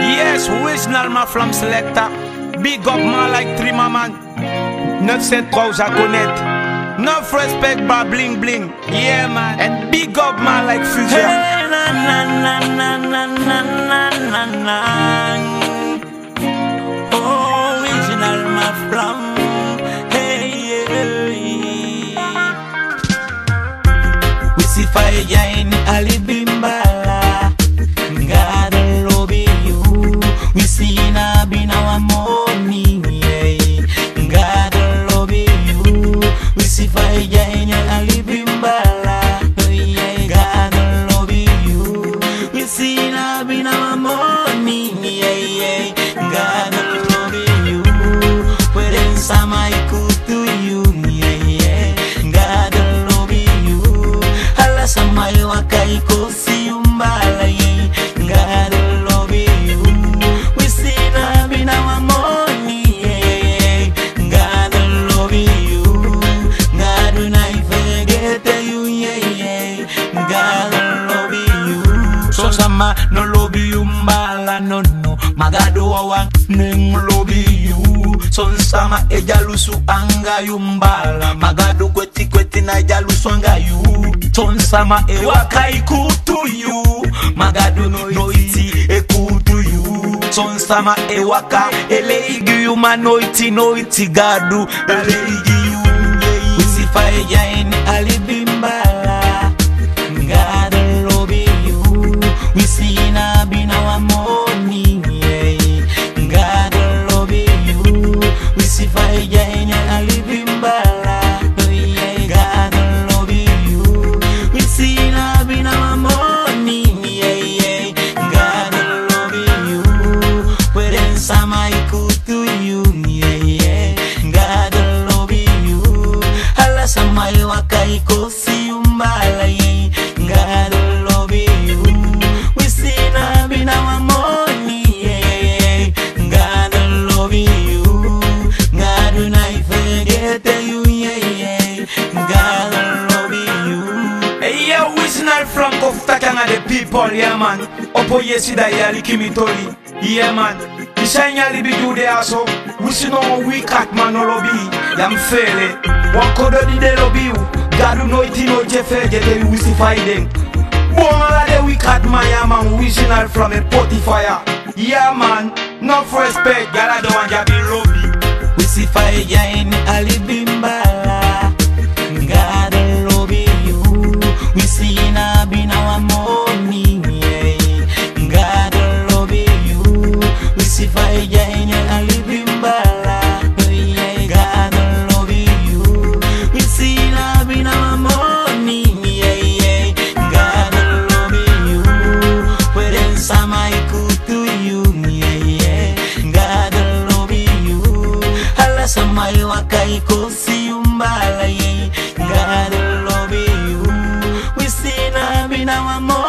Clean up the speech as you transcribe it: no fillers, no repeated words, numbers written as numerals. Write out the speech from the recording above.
Yes, original Maflam selector. Big up man like Trima man. 973 à connaître. Enough respect by bling bling. Yeah man. And big up man like Future. Hey, na, na, na, na, na, na, na, na, na. Original Maflam. Hey, yeah. We see fire in Alibimbala. Gado, lobi you. We see na bin our morning. Gado, lobi you. We see fire in Alibimbala. Gado, lobi you. We see na bin our morning. Gado, lobi you. Pueden sama ikutu you. Gado, lobi you. Hala sama wakai kosi umbala. Gado, lobi you. We see na bin our morning. Gado, lobi you. Gado na ifegete you. Gado, lobi you. So sama no lobi you mbala no no. Magado wawang neng lobi you. Son sama ejalusu anga you mbala. Magado kweti kweti na ejalusu anga you. Son sama ewakai kutu you. Magado no iti ekutu you. Son sama ewaka eleigi you manoiti no iti gadu eleigi you. We see fire in Alibimbala. Gado, lobi you. We see na bin our morning. Gado, lobi you. We see fire in Alibimbala. Gado, lobi you. We see na bin our morning. Gado, lobi you. Pueden sama ikutu you. Gado, lobi you. Hala sama wakai kosi umbala. Gado, lobi you. We see na bin our morning. Gado, lobi you. Gado na ifegete you. Gado, lobi you. Hey yeah, original from Koftakanga the people, yeah man. Opo yesida yali kimitoli. Yeah man. Ishanya libi jude aso. Wisi no we cat man no lobi. Yam fele. Wakodo di de lobi you. Gado no iti no jefe jete wisi fighting. Bonga de we cat man, yeah man. Original from a potty fire. Yeah man. No respect. Gala do anja be lobi. We see fire in Alibimbala. Gado, lobi you. We see na bin our morning. Gado, lobi you. We see fire in Alibimbala. Gado, lobi you. We see na bin our morning. Gado, lobi you. Pueden sama ikutu you. Gado, lobi you. Hala sama wakai kosi umbala. Gado, lobi you. We see na bin our morning.